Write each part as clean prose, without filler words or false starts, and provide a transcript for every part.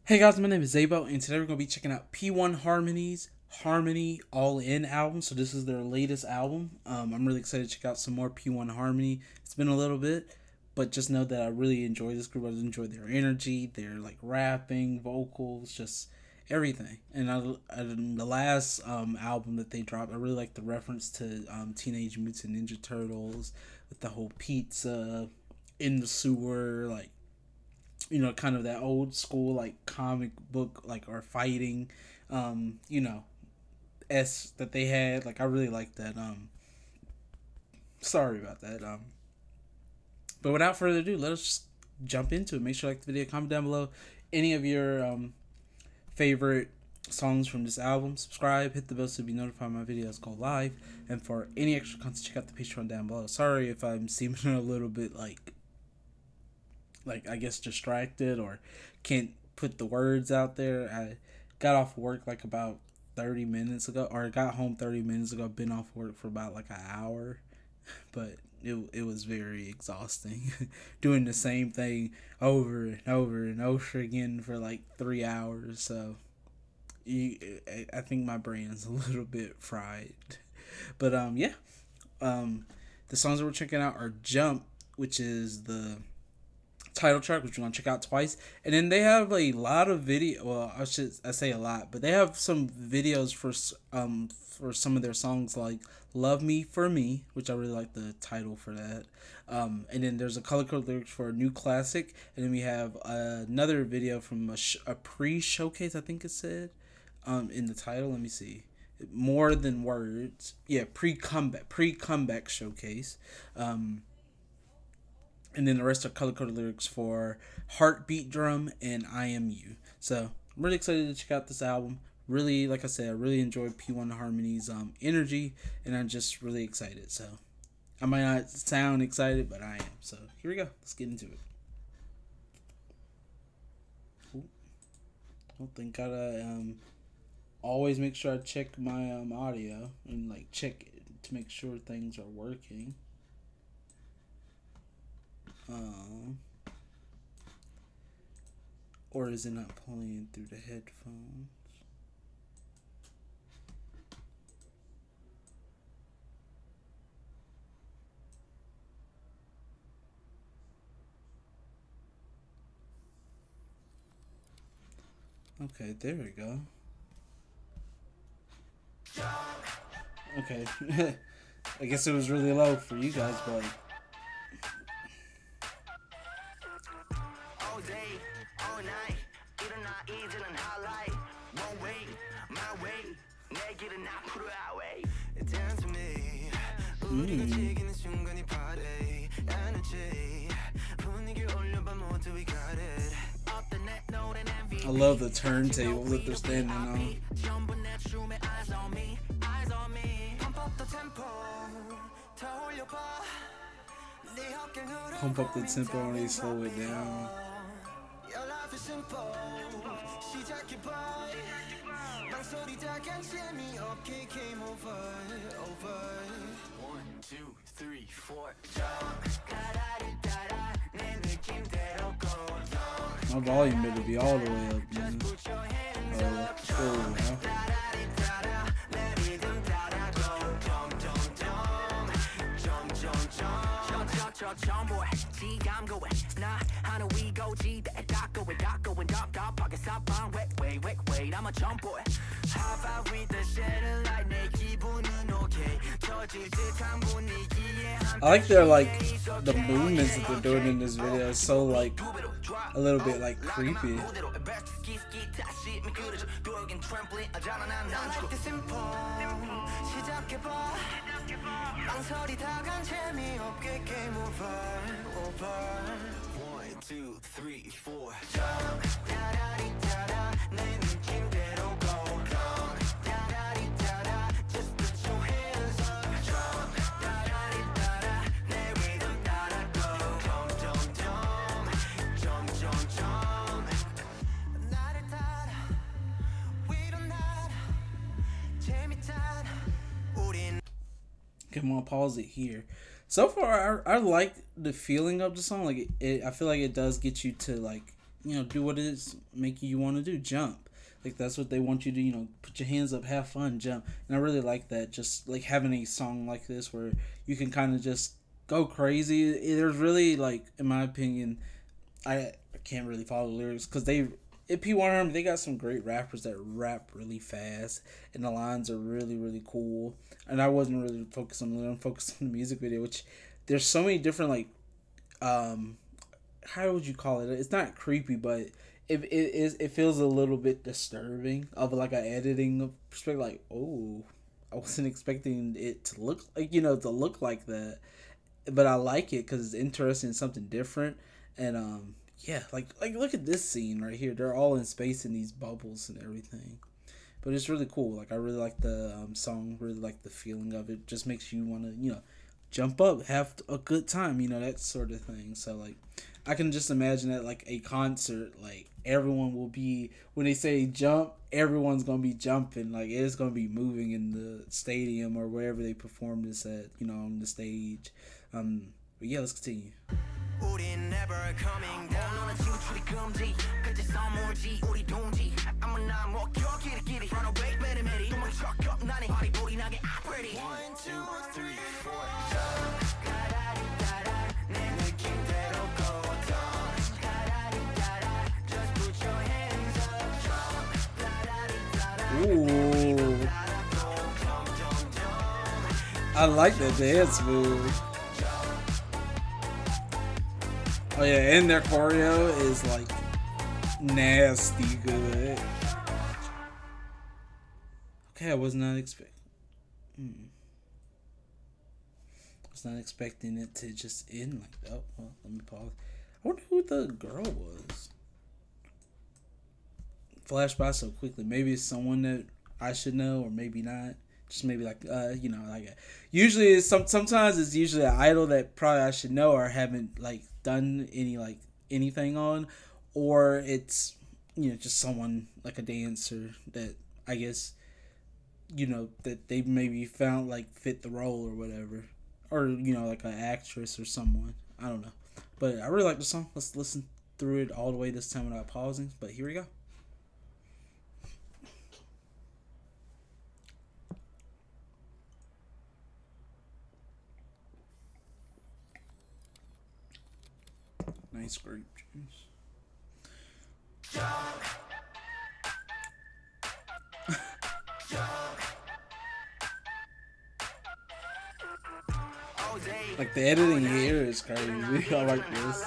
Hey guys, my name is Zaybo, and today we're going to be checking out P1Harmony's Harmony All In album. So this is their latest album. I'm really excited to check out some more P1Harmony. It's been a little bit, but just know that I really enjoy this group. I enjoy their energy, their like rapping, vocals, just everything. And the last album that they dropped, I really like the reference to Teenage Mutant Ninja Turtles with the whole pizza in the sewer, like, you know, kind of that old school like comic book like or fighting you know, s that they had. Like I really like that. Sorry about that. But without further ado, let us just jump into it. Make sure you like the video, comment down below any of your favorite songs from this album, subscribe, hit the bell to be notified when my videos go live, and for any extra content, check out the Patreon down below. Sorry if I'm seeming a little bit like I guess distracted or can't put the words out there. I got off work like about 30 minutes ago, or I got home 30 minutes ago. Been off work for about like an hour, but it was very exhausting doing the same thing over and over and over again for like 3 hours. So I think my brain is a little bit fried. But yeah, the songs that we're checking out are Jump, which is the title track, which we're gonna check out twice, and then they have a lot of video. Well, I say a lot, but they have some videos for some of their songs, like "Love Me for Me," which I really like the title for that. And then there's a color code lyrics for a new classic, and then we have another video from a pre-showcase, I think it said, in the title. Let me see. More than words, yeah, pre-comeback showcase. And then the rest are color-coded lyrics for Heartbeat Drum and I Am You. So I'm really excited to check out this album. Really, like I said, I really enjoyed P1Harmony's energy, and I'm just really excited. So I might not sound excited, but I am. So here we go. Let's get into it. Ooh. I don't think gotta always make sure I check my audio and like check it to make sure things are working. Or is it not playing through the headphones? Okay, there we go. Okay. I guess it was really low for you guys, but I love the turntables that they're standing on. Pump up the tempo and they slow it down. One, two, three, four. My volume better be all the way up, man. I like their like the movements that they're doing in this video. It's so like a little bit like creepy. One, two, three, four. Okay, I'm gonna pause it here. So far, I like the feeling of the song. Like I feel like it does get you to like do what it is making you want to do, jump. Like that's what they want you to, put your hands up, have fun, jump. And I really like that. Just like having a song like this where you can kind of just go crazy. There's really, like, in my opinion, I can't really follow the lyrics because at P1Harmony, they got some great rappers that rap really fast, and the lines are really, really cool. And I wasn't really focused on the lyrics, I'm focused on the music video, which there's so many different, like, how would you call it? It's not creepy, but it feels a little bit disturbing of like an editing perspective. Like, oh, I wasn't expecting it to look like like that, but I like it because it's interesting, something different, and yeah, like look at this scene right here. They're all in space in these bubbles and everything, but it's really cool. Like I really like the song, really like the feeling of it. Just makes you want to jump up, have a good time, that sort of thing. So like I can just imagine at like a concert, like everyone will be, when they say jump, everyone's gonna be jumping. Like it's gonna be moving in the stadium or wherever they perform this at, on the stage. But yeah, let's continue. Ooh. I like that dance move. Oh yeah, and their choreo is like nasty good. Okay, I was not expecting it to just end like that. Well, let me pause. I wonder who the girl was. Flashed by so quickly. Maybe it's someone that I should know, or maybe not. Just maybe like usually it's sometimes it's usually an idol that probably I should know or haven't like done anything on, or it's just someone like a dancer that I guess that they maybe found like fit the role or whatever, or like an actress or someone. I don't know, but I really like the song. Let's listen through it all the way this time without pausing. But here we go. Nice grape juice. Like the editing here is crazy. I like this.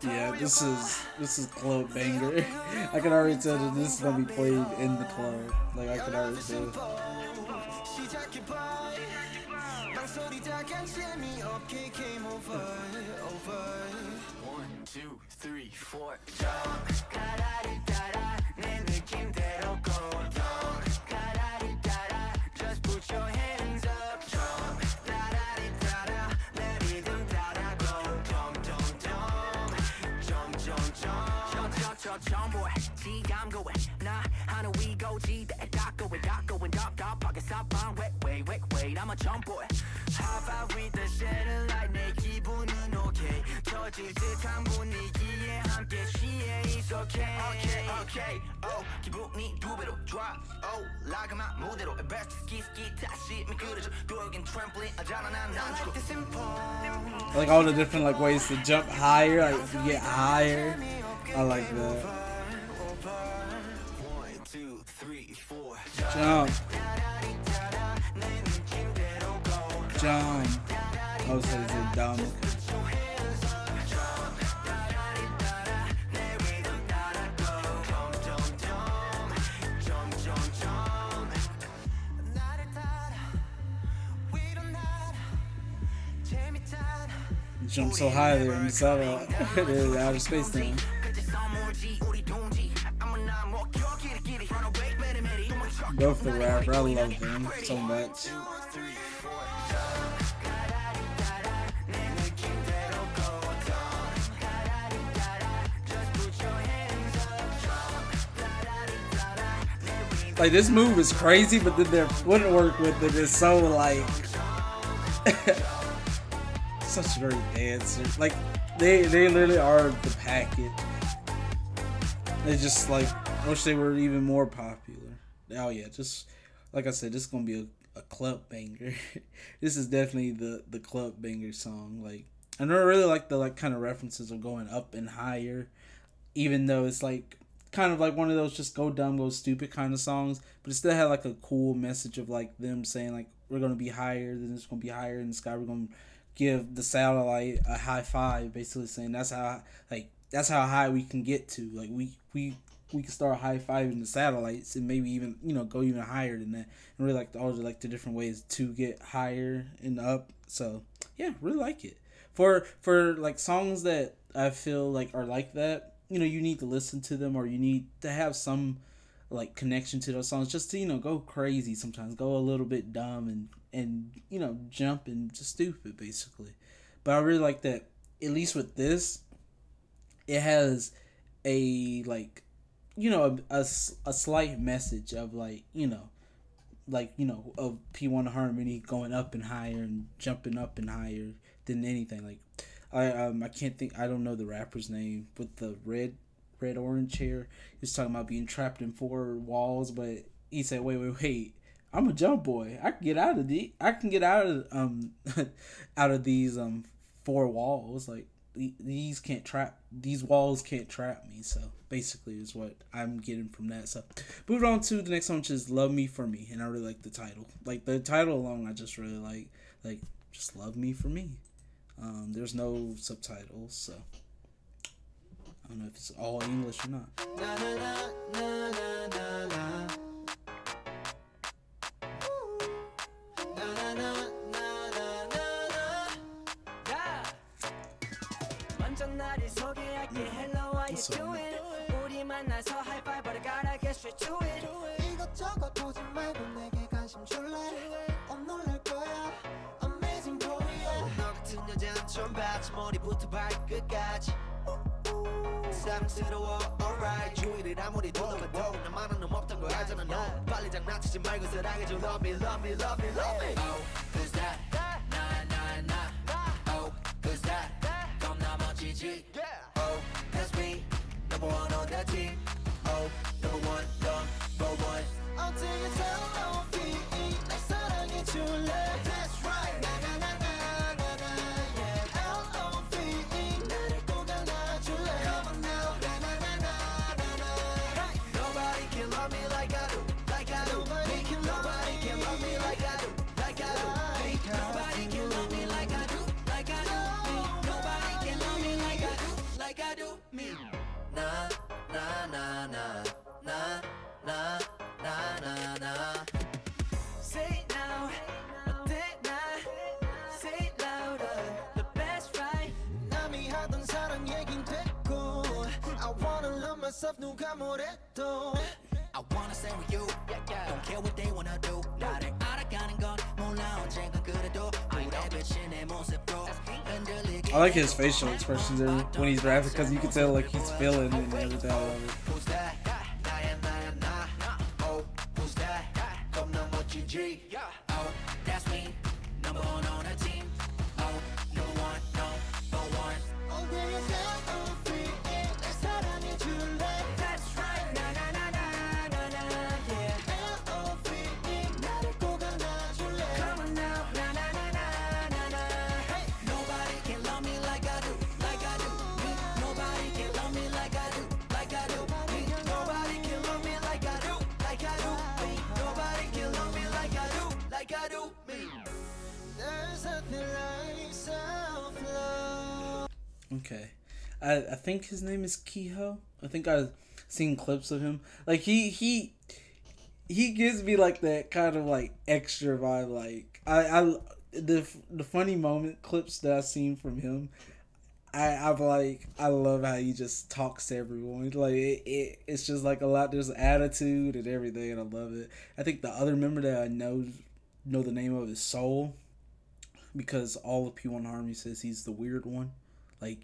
Yeah, this is club banger. I can already tell that this is gonna be played in the club. Like I can already tell. 1, 2, 3, 4. Just put your hands up. I'm a jump boy. High five with the satellite. 내 기분은 okay. 터질 듯한 분위기에 함께 취해. It's okay. Okay. Oh, 기분이 두 배로 좋아. Oh, 라그마 무대로 best ski 다시 미끄러져. 돌긴 trampoline 하잖아 난 like the simple. Like all the different like ways to jump higher, like to get higher. I like that. 1, 2, 3, 4. Jump. Jump. I was saying it's dumb. Jump so high there in the saddle. They're out of space now. Both the rapper, I love them so much. Like this move is crazy, but then their footwork with it is so like such great dancers. Like they literally are the package. They just like wish they were even more popular. Oh yeah, just like I said, this is gonna be a club banger. This is definitely the club banger song. Like I don't really like the like kind of references of going up and higher, even though it's like kind of like one of those just go dumb, go stupid kind of songs, but it still had like a cool message of like them saying like we're gonna be higher, then it's gonna be higher in the sky. We're gonna give the satellite a high five, basically saying that's how high we can get to. Like we can start high fiving the satellites and maybe even go even higher than that. And really like all the different ways to get higher and up. So yeah, really like it. For like songs that I feel like are like that, you need to listen to them, or you need to have some like connection to those songs just to go crazy sometimes, go a little bit dumb and jump and just stupid basically. But I really like that at least with this it has a like a slight message of like of P1Harmony going up and higher and jumping up and higher than anything. Like I can't think, I don't know the rapper's name with the red orange hair. He was talking about being trapped in four walls, but he said wait, I'm a jump boy. I can get out of out of these four walls. Like these walls can't trap me. So basically is what I'm getting from that. So moving on to the next one, which is Love Me For Me. And I really like the title. Like the title alone I just really like just Love Me For Me. There's no subtitles, so I don't know if it's all English or not. 머리부터 발끝까지 사랑스러워 alright 주위를 아무리 둘러봐도 나만한 놈 없던 거 알잖아 너 빨리 장난치지 말고 사랑해줘 love me love me love me love me oh who's that nah oh who's that 겁나 멋지지 oh that's me number one on that team oh number one I'll take you down on feet 날 사랑해줄래 that's right 누가 뭐래도 I wanna stay with you Don't care what they wanna do 나를 알아가는 건 몰라 언젠가 그래도 불의 빛이 내 모습도 흔들리게 I like his facial expressions when he's rapping, because you can tell like he's feeling it and everything. I love it. Who's that? 나야 나 Oh who's that? 겁나 멋지지 Oh that's me Number one on the team Oh number one All day is down free 날 사랑해줄래 Okay, I think his name is Kehoe. I think I've seen clips of him. Like he gives me like that kind of like extra vibe. Like the funny moment clips that I've seen from him. I love how he just talks to everyone. Like it's just like a lot. There's attitude and everything, and I love it. I think the other member that I know the name of is Soul, because all of P1Harmony says he's the weird one. Like,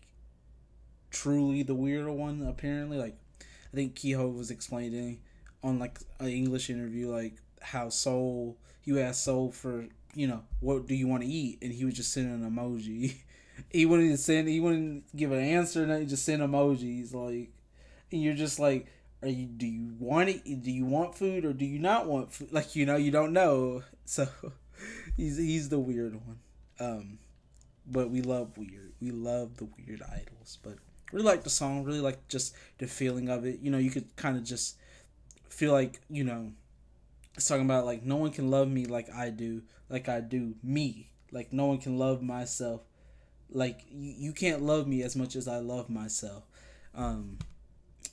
truly the weirder one, apparently. Like, I think Kehoe was explaining on like an English interview, like how Soul, he asked Soul for, you know, what do you want to eat, and he would just send an emoji. He wouldn't give an answer, and he just send emojis, like, and you're just like, do you want it? Do you want food or do you not want food? Like, you know, you don't know. So he's the weird one. But we love weird. We love the weird idols. But really like the song. Really like just the feeling of it. You know, you could kind of just feel like, you know, it's talking about like no one can love me like I do me. Like no one can love myself. Like you can't love me as much as I love myself.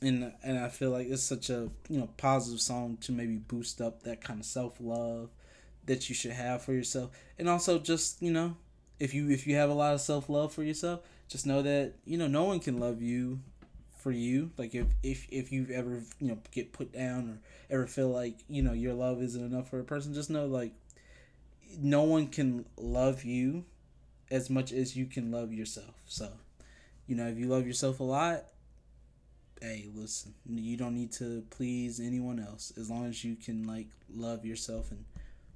And I feel like it's such a, you know, positive song to maybe boost up that kind of self-love that you should have for yourself. And also just, you know, if you have a lot of self-love for yourself, just know that, you know, no one can love you for you. Like if you've ever, you know, get put down or ever feel like, you know, your love isn't enough for a person, just know like no one can love you as much as you can love yourself. So, you know, if you love yourself a lot, hey, listen, you don't need to please anyone else as long as you can like love yourself and,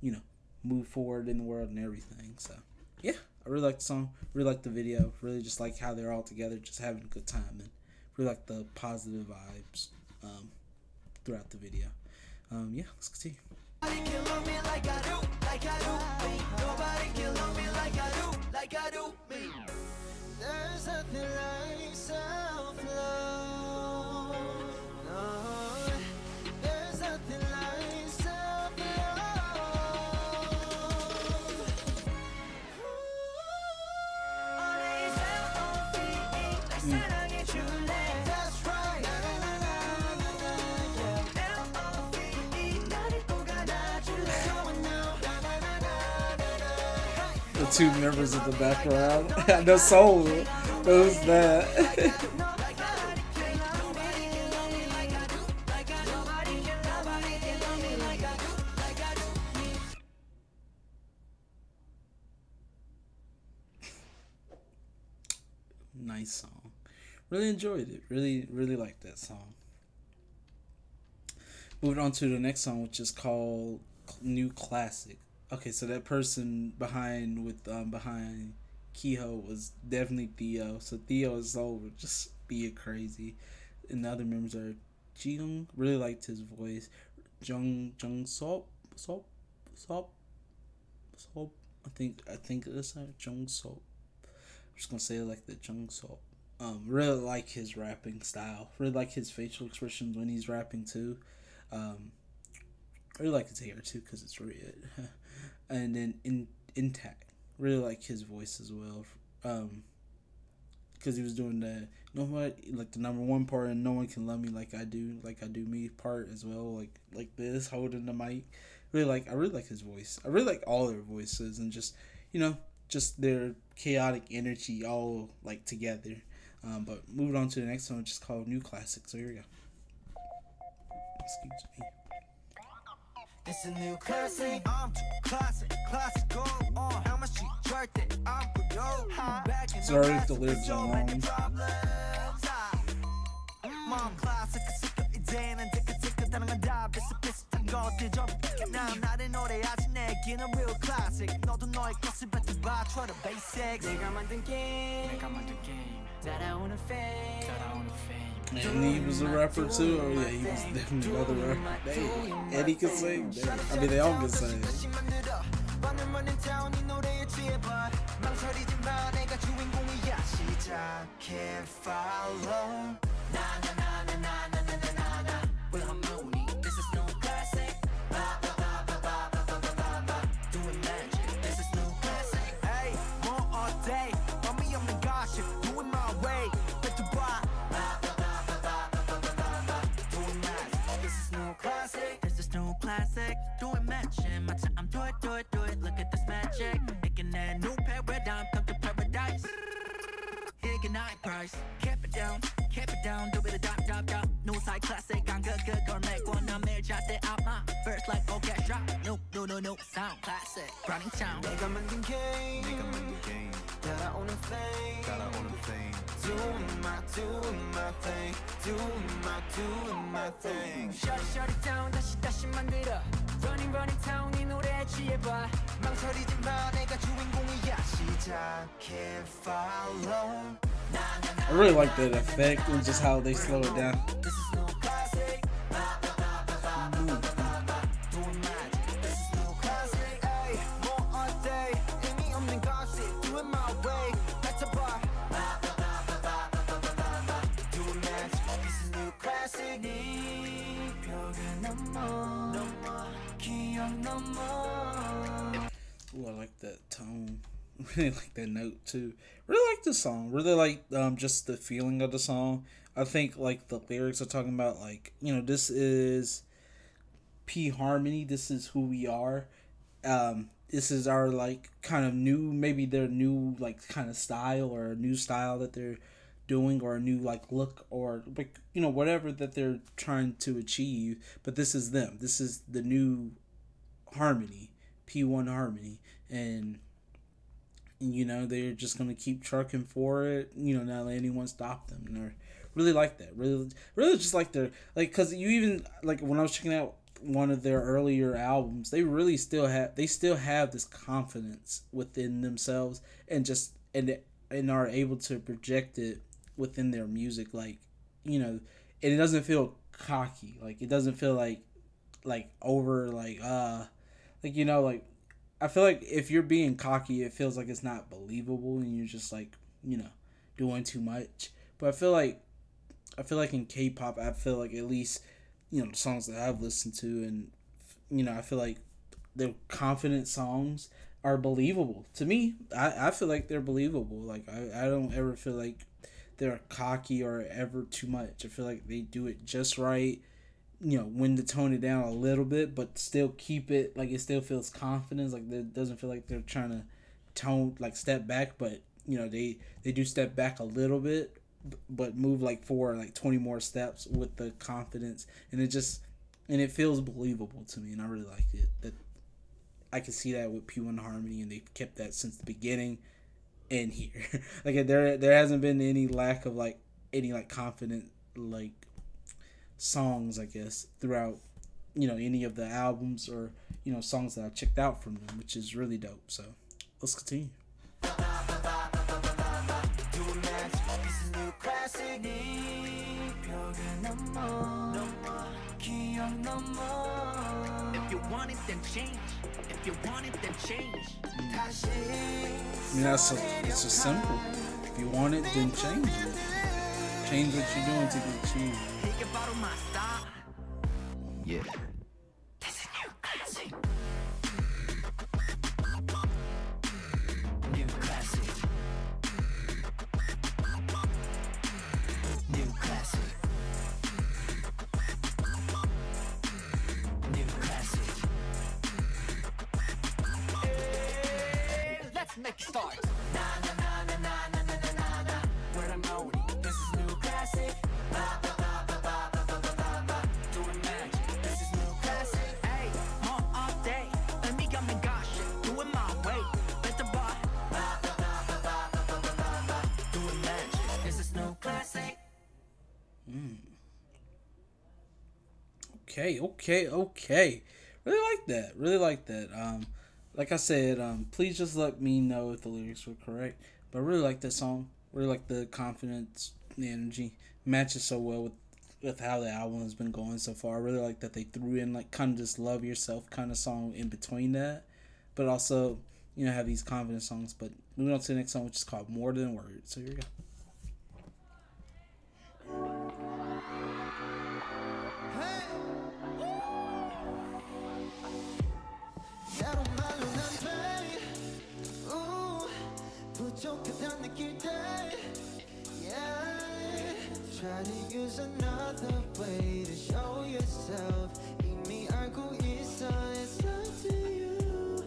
you know, move forward in the world and everything. So yeah, I really like the song, really like the video, really just like how they're all together just having a good time, and really like the positive vibes throughout the video. Yeah, let's continue. Nobody can love me like I do, like I do me. Nobody can love me like I do, like I do me. There's nothing like self-love. No, there's nothing like self-love. Only self-love, 날 사랑해줄래. That's right. The two members in the background. I know Soul. Who's that? Nice song. Really enjoyed it. Really liked that song. Moving on to the next song, which is called New Classic. Okay, so that person behind Kehoe was definitely Theo. So Theo and Soul were just being crazy. And the other members are Jiyoung. Really liked his voice. Jung Sop. I think it's Jung Sop. I'm just gonna say it like the Jung Sop. Really like his rapping style. Really like his facial expressions when he's rapping too. I really like his hair too because it's red. And then Intact. Really like his voice as well. Because he was doing the, you know what, like the number one part and No One Can Love Me Like I Do Me part as well. Like this, holding the mic. I really like his voice. I really like all their voices and just, you know, just their chaotic energy all like together. But moving on to the next one, which is called New Classic. So here we go. Excuse me. It's a new classic. I'm classic, classical. How much you jerked it? I'm yo. Sorry if the lyrics are wrong. Mom classic. 이제는 다른 건 다 비슷비슷한 것들 좀 난 나를 노래하지 내기는 real classic. 너도 너의 것을 뱉어봐. Try the basics. 내가 만든 게임. 따라오는 fame. And he was a rapper too. Oh yeah, he was definitely another rapper. Dang. And he could sing. Dang. I mean, they all can sing. Classic, doing matching my time, do it, look at this magic, making that new paradigm come to paradise. Ignite price, keep it down, do it a dot, new side classic, I'm good, girl, make one, I'm here, jot it out my first like orchestra, no, sound classic, running town. 내가 만든 game, 따라오는 fame, doing my thing, doing my out doing my thing. Shut it down 다시 만들어. Running town 이 노래에 취해봐. 망설이지 마 내가 주인공이야. 시작해 follow. I really like that effect and just how they slow it down. This is no classic. Doing magic. This is no classic. Ay, more all day. 의미 없는 gossip. Do it my way. That's a bar. Doing magic. This is new classic. 네 벽을 넘어. 기억 넘어. Ooh, I like that tone. Really like that note too. Really like the song. Really like just the feeling of the song. I think like the lyrics are talking about like, you know, this is P1Harmony. This is who we are. This is our like kind of new, maybe their new like kind of style or a new style that they're doing or a new like look or like, you know, whatever that they're trying to achieve. But this is them. This is the new Harmony, P1Harmony, and you know they're just gonna keep trucking for it. You know, not let anyone stop them. And I really like that. Really just like their like because you even like when I was checking out one of their earlier albums, they really still have this confidence within themselves and just and are able to project it within their music. Like, you know, and it doesn't feel cocky. Like it doesn't feel like over like you know, like I feel like if you're being cocky, it feels like it's not believable and you're just like, you know, doing too much. But I feel like in K-pop, I feel like at least, you know, the songs that I've listened to and, you know, I feel like the confident songs are believable. To me, I feel like they're believable. Like, I don't ever feel like they're cocky or ever too much. I feel like they do it just right. You know, when to tone it down a little bit, but still keep it like it still feels confidence. Like it doesn't feel like they're trying to step back, but you know they do step back a little bit, but move like 20 more steps with the confidence, and it feels believable to me, and I really like it. That I can see that with P1Harmony, and they've kept that since the beginning, and here, like there hasn't been any lack of like any like confident like songs, I guess, throughout, you know, any of the albums or, you know, songs that I checked out from them, which is really dope. So let's continue. If you want it, then change. If you want it, then change. I mean, it's just simple. If you want it, then change it. Change what you're doing to get changed. Yeah. New classic. New classic. New classic. Hey, let's make it start. Na na na na na na na na na. Where I'm going. This is new classic. Doing magic. This is new classic. Hey, more all day. Let me come and gosh. Doing my way. Let the bar. Doing magic. This is new classic. Okay. Really like that. Like I said, please just let me know if the lyrics were correct. But I really like that song. Really like the confidence, the energy. Matches so well with how the album has been going so far. I really like that they threw in like kind of this love yourself kind of song in between that. But also, you know, have these confident songs. But moving on to the next song, which is called More Than Words. So here we go. Try to use another way to show yourself. 이미 알고 있어, it's up to you.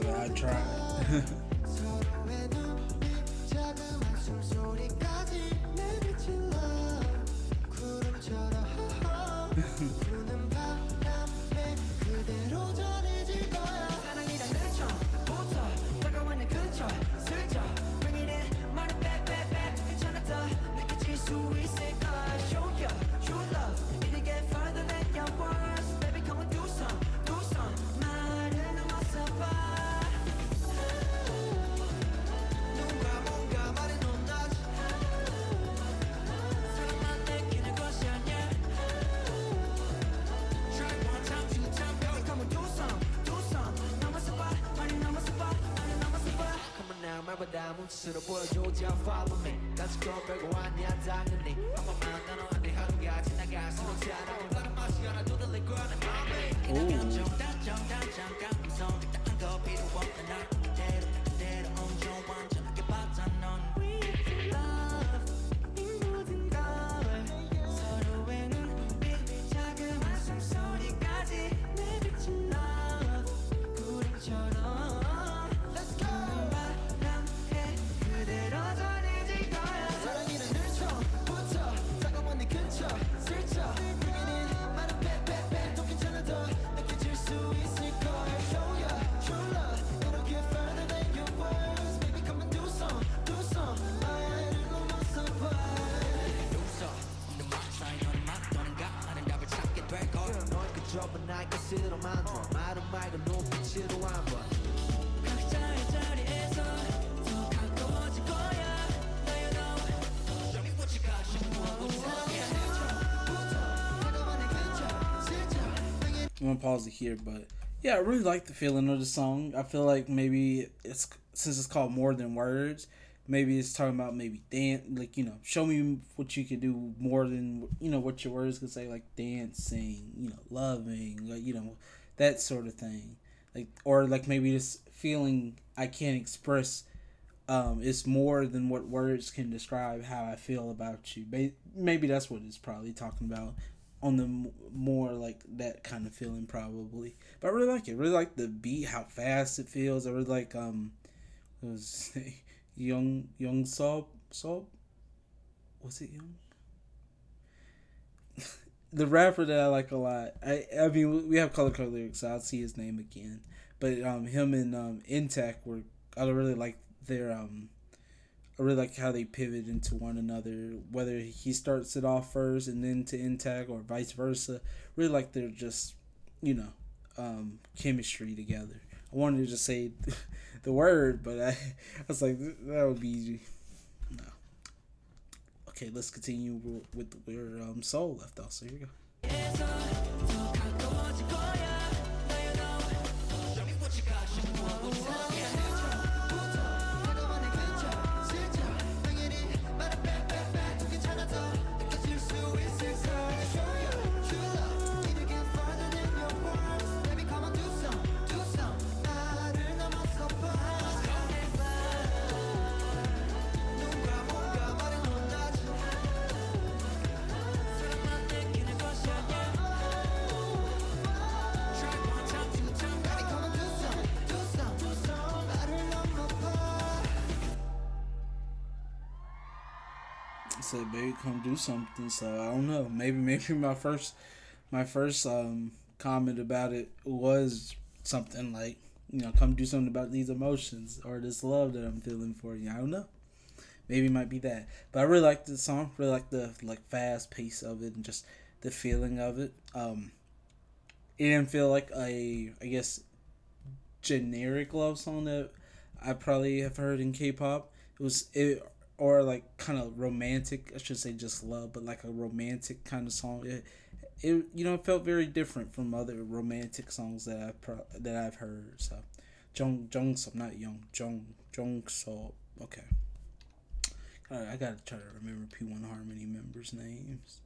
Yeah, I tried. 서로의 눈빛, 자그마한 숨소리까지 내비칠러. 구름처럼 부는 바람에 그대로 전해질 거야. 사랑이란 그 처음부터 다가오는 그 절 슬쩍 bring it in. 말은 back 괜찮았다 느껴질 수 잡아다 뭉치로 보여줘 Just follow me 같이 고백고 아니야 당연히 한 번만 나눠한테 하루가 지나갈수록 사랑을 받은 맛이 하나 더 들릴 거야 내 맘에 그냥 정당 잠깐 무서운 딱한 거 필요 없다 나 그대로 온전 완전하게 받아 넌 좁은 날 것으로 만들어 말은 말고 눈빛으로 한번 각자의 자리에서 더 가까워질 거야 Now you know Show me what you got Show me what you got I'm gonna pause it here, but yeah, I really like the feeling of the song. I feel like maybe it's, since it's called More Than Words, maybe it's talking about maybe dance, like, you know, show me what you can do more than, you know, what your words can say, like dancing, you know, loving, like, you know, that sort of thing. Like, or like maybe this feeling I can't express, it's more than what words can describe how I feel about you. Maybe that's what it's probably talking about on the more like that kind of feeling probably. But I really like it. I really like the beat, how fast it feels. I really like, what was his name? Young Sob, was it Young? The rapper that I like a lot. I mean, we have color code lyrics, so I'll see his name again. But him and Intact were, I really like their I really like how they pivot into one another. Whether he starts it off first and then to Intact or vice versa. Really like their just, you know, chemistry together. I wanted to just say the word, but I was like, that would be no. Okay, let's continue with where Soul left off. So here we go. Said, baby, come do something. So I don't know. Maybe my first comment about it was something like, you know, come do something about these emotions or this love that I'm feeling for you. I don't know. Maybe it might be that. But I really like the song. Really like the fast pace of it and just the feeling of it. It didn't feel like a, I guess, generic love song that I probably have heard in K-pop. Or like kind of romantic, I should say just love, but like a romantic kind of song. It you know, it felt very different from other romantic songs that I've heard. So, Jungso, not Young, Jungso. Okay, I gotta try to remember P1Harmony members' names.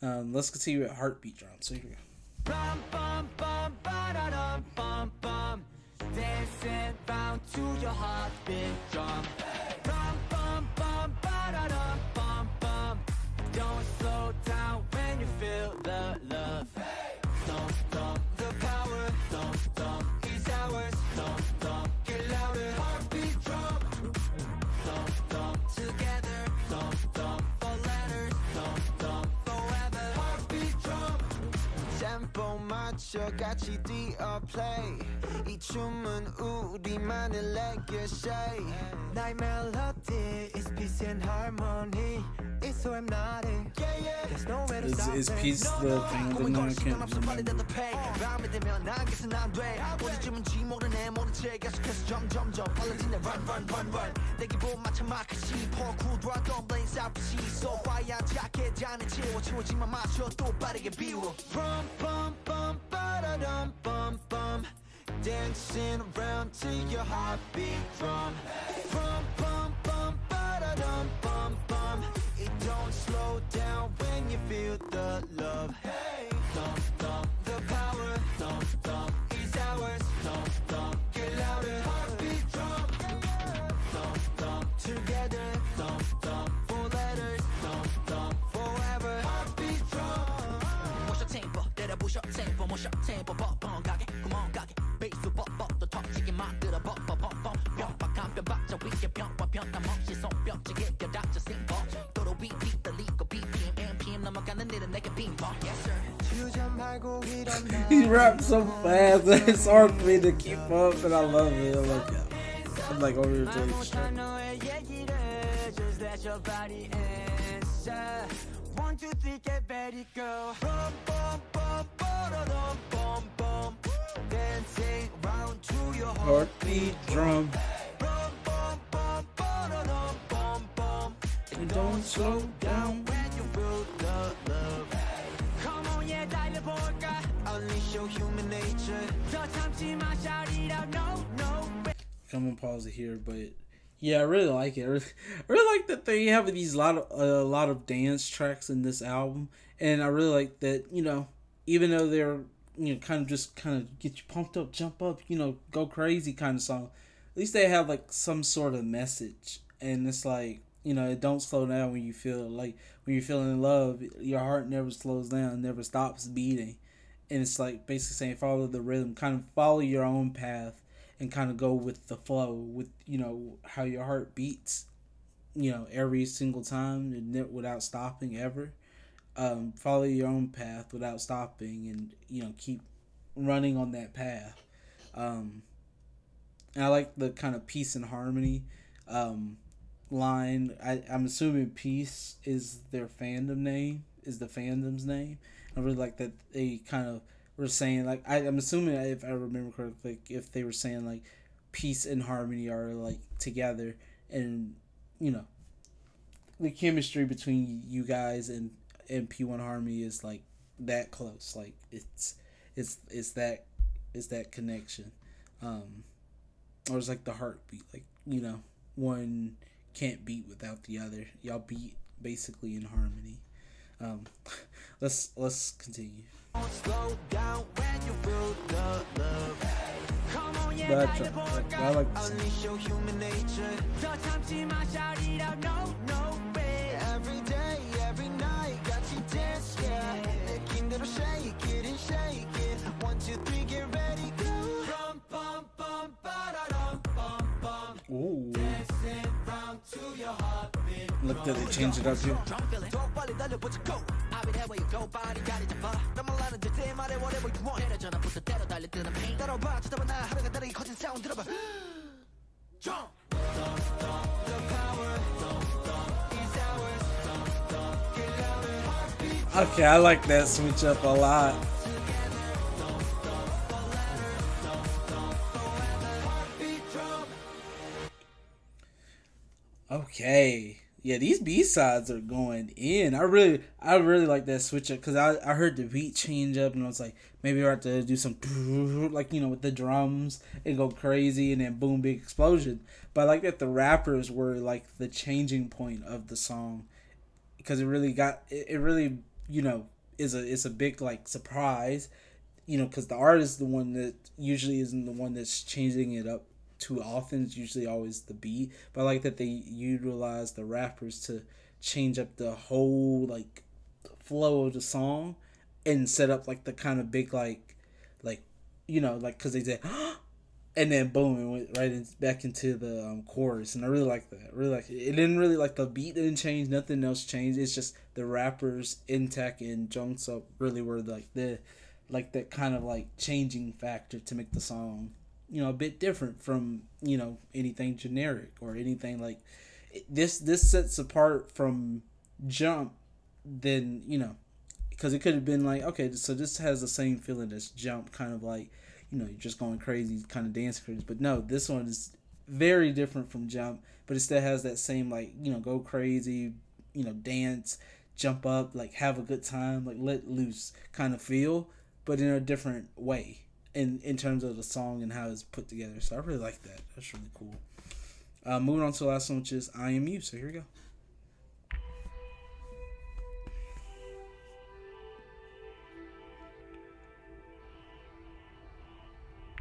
Let's continue with Heartbeat Drum. So here we go. Bum, bum, bum, ba-da-dum, bum, bum. Dancing round to your heartbeat drum. Bum, bum, bum, ba-da-dum, bum, bum. Don't slow down when you feel the love. Thump, thump, the power. Thump, thump, is ours. Thump, thump, get louder. Heartbeat drum. Thump, thump, together. Thump, thump, for letters. Thump, thump, forever. Heartbeat drum. Tempo 맞춰 같이 뛰어 play. 이 춤은 우리만의 legacy. 나의 melody is peace and harmony. It's so hypnotic. There's nowhere to stop. Is peace the thing that no one can remember? 밤이 되면 나게선 안 돼. 어디쯤인지 모르는 내 모른 채 계속해서 점점점 빨라지네. Run. 내게 못 맞춰 마크 C4 구도하던 blame 살피시. So fire 작게 잔에 채워지만 마셔 또 빠르게 비워. Bum bum bum ba-da-dum bum bum. Dancing around to your heartbeat drum. Bum, bum, bum, ba-da-dum, bum, bum. It don't slow down when you feel the love. Hey, thump, thump, the power, thump, thump, is ours. Thump, thump, get louder. Heartbeat drum. Thump, thump, together. Thump, thump, four letters. Thump, thump, forever. Heartbeat drum. 모셔 tempo, 때려부셔 tempo, 모셔 tempo, 뻥뻥 가게, 구멍 가게. 베이스 뻑뻑 또 터지게 만들어 뻑뻑뻑뻑. 뿅빡한 뼈박자 위에 뿅빡 변함없이 손뼉치게 껴닥쳐 싱벙. 도로 위 들리고 BPM, MPM 넘어가는 일은 내게 빙봉. Yes sir. 주전 말고 이런 He raps so fast that it's hard for me to keep up, and I love it. I'm like over here doing shit. Just let your body answer. 1, 2, 3, get ready, go. Bum, bum, bum, ba-da-dum, bum, bum. Dancing round to your Heartbeat drum. Bum, bum, bum, ba-da-dum, bum, bum. And don't slow down. When you feel the love. Come on, yeah, 달려볼까? Unleash your human nature. 더 참지 마, shout it out, no, no. I'm gonna pause it here, but yeah, I really like it. I really like that they have these lot of dance tracks in this album, and I really like that, you know, even though they're, you know, kind of get you pumped up, jump up, you know, go crazy kind of song. At least they have like some sort of message, and it's like, you know, it don't slow down when you feel like when you're feeling in love, your heart never slows down, never stops beating, and it's like basically saying follow the rhythm, kind of follow your own path. And kind of go with the flow, with, you know, how your heart beats, you know, every single time and without stopping ever. Follow your own path without stopping, and, you know, keep running on that path. And I like the kind of peace and harmony line. I'm assuming peace is their fandom name, is the fandom's name. I really like that they kind of were saying, like, I'm assuming, if I remember correctly, like, if they were saying like peace and harmony are like together, and, you know, the chemistry between you guys and P1Harmony is like that close, like it's that connection, or it's like the heartbeat, like, you know, one can't beat without the other. Y'all beat basically in harmony. Let's continue. Slow down when you feel the love. Come on, yeah, I like this. Unleash your human nature. 더 참지 마, shout it out, no, no way. Every day, every night, 같이 dance, yeah. 느낌대로 shake it and shake it. 1, 2, 3, get ready, go. Bum, bum, bum, ba-da-dum, bum, bum. Ooh. Dancing round to your heartbeat. Look, that they change it up here. Okay, I like that switch up a lot. Okay. Yeah, these B-sides are going in. I really like that switch up, because I heard the beat change up, and I was like, maybe I have to do some, like, you know, with the drums and go crazy, and then boom, big explosion. But I like that the rappers were like the changing point of the song, because it really, you know, it's a big like surprise, you know, because the artist is the one that usually isn't the one that's changing it up too often. It's usually always the beat, but I like that they utilize the rappers to change up the whole like flow of the song and set up like the kind of big like you know, like, because they said and then boom, it went right back into the chorus, and I really like that. I really like it. It didn't really, like, the beat didn't change, nothing else changed. It's just the rappers Intact and Jungsup really were like that kind of like changing factor to make the song, you know, a bit different from, you know, anything generic or anything like this. This sets apart from Jump, then, you know, because it could have been like, okay, so this has the same feeling as Jump, kind of like, you know, you're just going crazy, kind of dancing crazy. But no, this one is very different from Jump, but it still has that same, like, you know, go crazy, you know, dance, jump up, like, have a good time, like, let loose kind of feel, but in a different way in terms of the song and how it's put together. So I really like that. That's really cool. Moving on to the last one, which is I Am You. So here we go.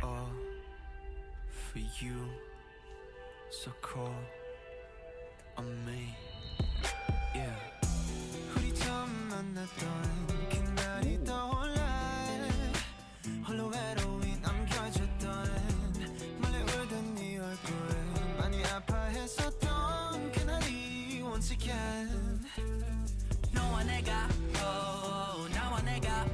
All for you, so call on me. Yeah. 우리 처음 만났던 그날이 떠올라. 홀로 외로이 남겨졌던 몰래 울던 네 얼굴 많이 아파했었던 그날이 once again. 너와 내가 나와 내가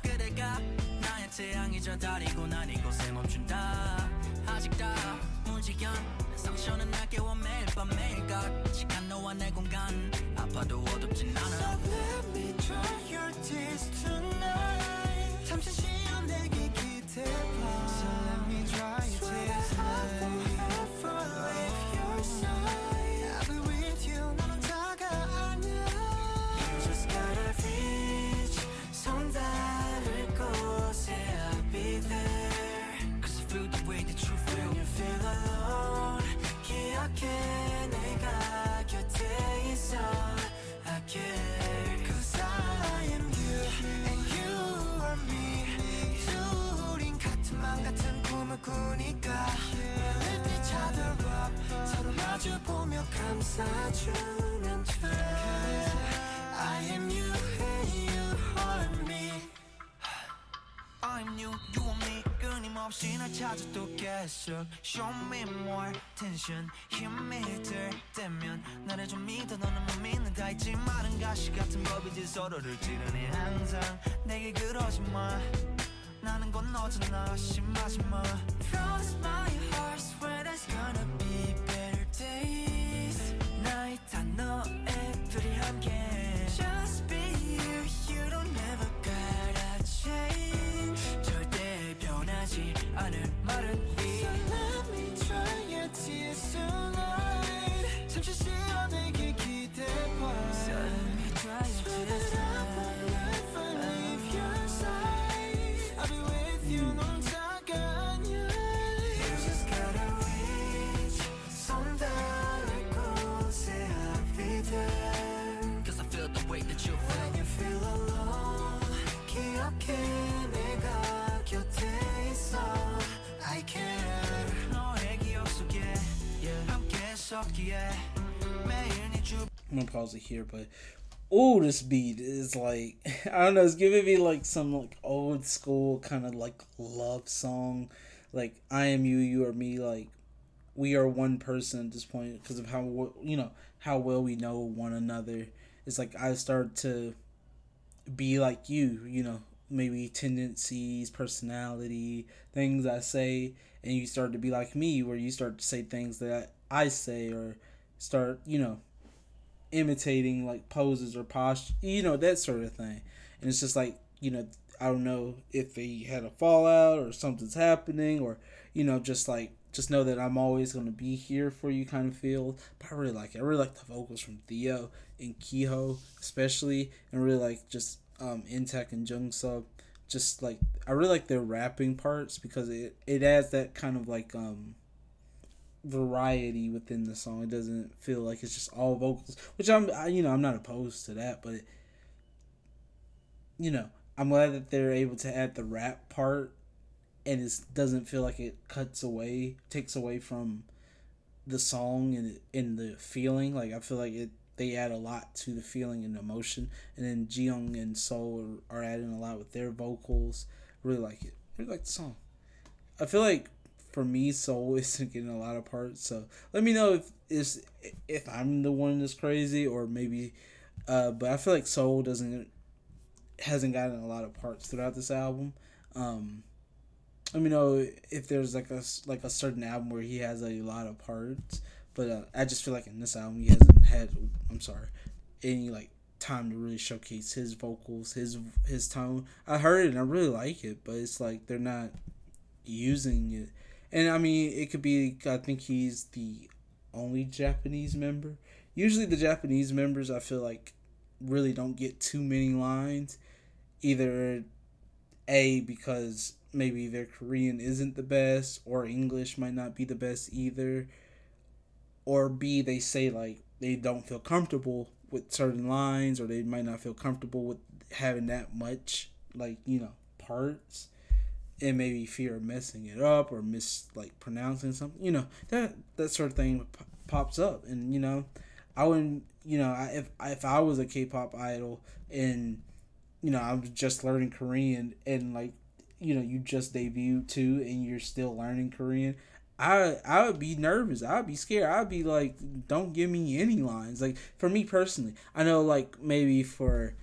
그대가 나의 태양이 저 다리고 난 이곳에 멈춘다. 아직 다 무지한 상처는 날 깨워 매일 밤 매일같이 간 너와 내 공간 아파도 어둡진 않아. So let me dry your tears tonight. 잠시 시간 내게 기대봐. So let me dry your tears tonight. I will forever leave your side. I'll be with you 너는 다가 아니야. You just gotta reach 손 닿을 곳에 I'll be there. Cause I feel the way that you feel. When you feel alone 기억해 내가 곁에 있어. I care. Cause I am you and you are me. 둘인 같은 맘 같은 꿈을 꾸니까 We lift each other up. 서로 마주보며 감싸주면 돼. I am you and you are me. I'm you, you are me. 끊임없이 날 찾아 또 계속 Show me more tension. 힘이 들 때면 나를 좀 믿어. 너는 못 믿는다 있지. 마른 가시 같은 법이지. 서로를 찌르니 항상 내게 그러지 마. 나는 건너잖아. 심하지 마. Cross my heart. Swear there's gonna be better days. 나의 단 너의 둘이 함께. Just be you. You don't ever gotta change. 절대 변하지 않을 말은 이. So let me dry your tears tonight. 잠시 시간 내게 기대봐. So let me dry your tears tonight. I will never leave your side. I'll be with you 넌 다가 아니야. You just gotta reach 손 닿을 곳에 I'll be there. Cause I feel the way that you feel. When you feel alone 기억해 내가 곁에 있어. I care. 너의 기억 속에 함께 섰기에 매일 네 주. I'm gonna pause it here, but oh, this beat is like I don't know, it's giving me like some like old school kind of like love song, like I am you, you are me, like we are one person at this point because of how how well we know one another. It's like I start to be like you, maybe tendencies, personality, things I say, and you start to be like me, where you start to say things that I say, or start, imitating like poses or posture, that sort of thing. And it's just like, I don't know if they had a fallout or something's happening, or, just know that I'm always going to be here for you kind of feel. But I really like it. I really like the vocals from Theo and Kiho, especially, and really like just Intek and Jungsub. Just like, I really like their rapping parts because it adds that kind of like variety within the song. It doesn't feel like it's just all vocals, which I'm not opposed to that, but I'm glad that they're able to add the rap part, and it doesn't feel like it takes away from the song and the feeling. Like, I feel like they add a lot to the feeling and emotion, and then Jiyoung and Seoul are adding a lot with their vocals. Really like it. Really like the song. I feel like for me, Seoul isn't getting a lot of parts, so let me know if I'm the one that's crazy, or maybe but I feel like Seoul hasn't gotten a lot of parts throughout this album. Let me know if there's like a certain album where he has a lot of parts, but I just feel like in this album he hasn't had any like time to really showcase his vocals, his tone. I heard it and I really like it, but it's like they're not using it. And I mean, it could be, I think he's the only Japanese member. Usually the Japanese members, I feel like, really don't get too many lines. Either A, because maybe their Korean isn't the best, or English might not be the best either. or B, they say like they don't feel comfortable with certain lines, or they might not feel comfortable with having that much like, you know, parts, and maybe fear of messing it up or pronouncing something, you know, that sort of thing pops up. And you know, I wouldn't, you know, if I was a K-pop idol and, you know, I was just learning Korean, and like, you know, you just debuted too and you're still learning Korean, I would be nervous. I would be scared. I'd be like, don't give me any lines. Like, for me personally, I know like maybe for,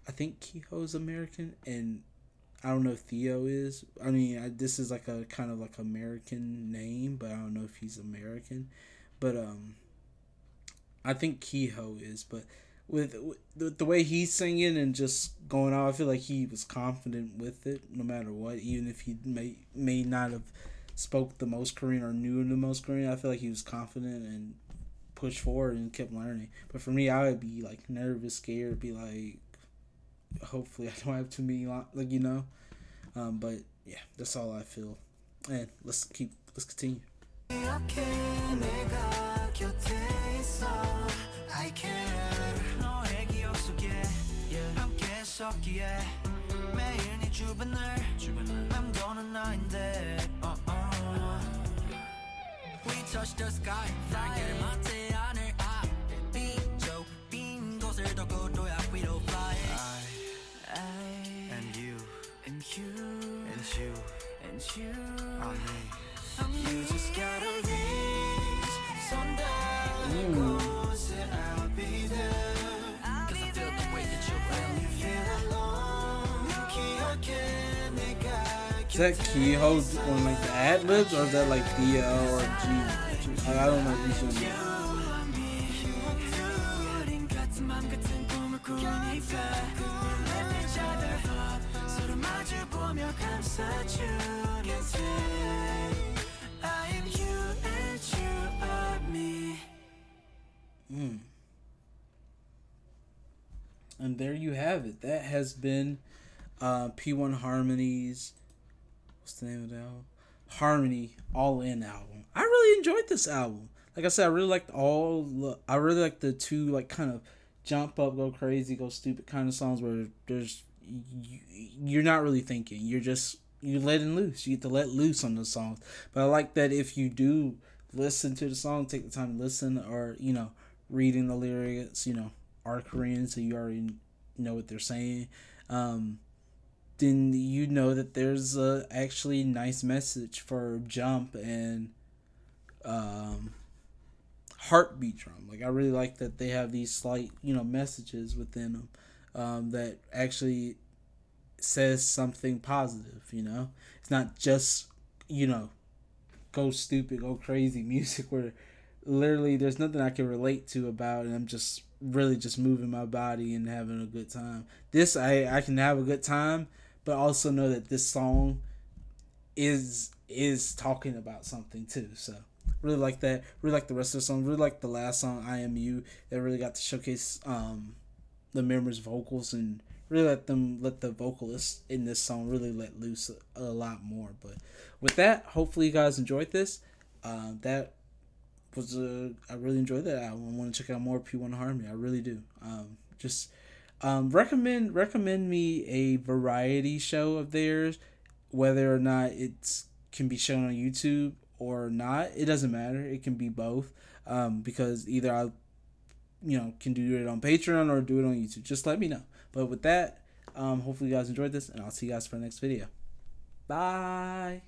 I think Kiho's American, and I don't know if Theo is. I mean, this is like a kind of like American name, but I don't know if he's American. But I think Kiho is. But with the way he's singing and just going on, I feel like he was confident with it, no matter what. Even if he may not have spoke the most Korean or knew the most Korean, I feel like he was confident and pushed forward and kept learning. But for me, I would be like nervous, scared, be like, hopefully I don't have too many like, you know. But yeah, that's all I feel. And let's continue. We touch the sky, 날개를 맞대 하늘 앞에 빈 곳을 더 고도야 we don't fly. I and you and you and you and you on me. You just gotta reach 손 곳에 I'll be there. 'Cause I feel the way that you feel. You feel alone. 기억해 내가. Is that Kiho on like the ad libs, or is that like DL or G? I don't know which one. And there you have it. That has been P1Harmony's, what's the name of the album? Harmony All In album. I really enjoyed this album. Like I said, I really liked the two like kind of jump up, go crazy, go stupid kind of songs where you're not really thinking. You're letting loose. You get to let loose on those songs. But I like that if you do listen to the song, take the time to listen, or, you know, reading the lyrics, you know, are Korean, so you already know what they're saying. Then you know that there's a actually nice message for jump and heartbeat drum. Like, I really like that they have these slight, you know, messages within them that actually says something positive, you know. It's not just, you know, go stupid, go crazy music where literally there's nothing I can relate to about, and I'm just really just moving my body and having a good time. This, I can have a good time, but also know that this song is talking about something too. So really like that. Really like the rest of the song. Really like the last song, I Am You, that really got to showcase the members' vocals, and really let the vocalists in this song really let loose a lot more. But with that, hopefully you guys enjoyed this. That was I really enjoyed that album. I want to check out more P1Harmony. I really do. Recommend me a variety show of theirs, whether or not it can be shown on YouTube or not. It doesn't matter. It can be both. Because either I, you know, can do it on Patreon or do it on YouTube. Just let me know. But with that, hopefully you guys enjoyed this, and I'll see you guys for the next video. Bye.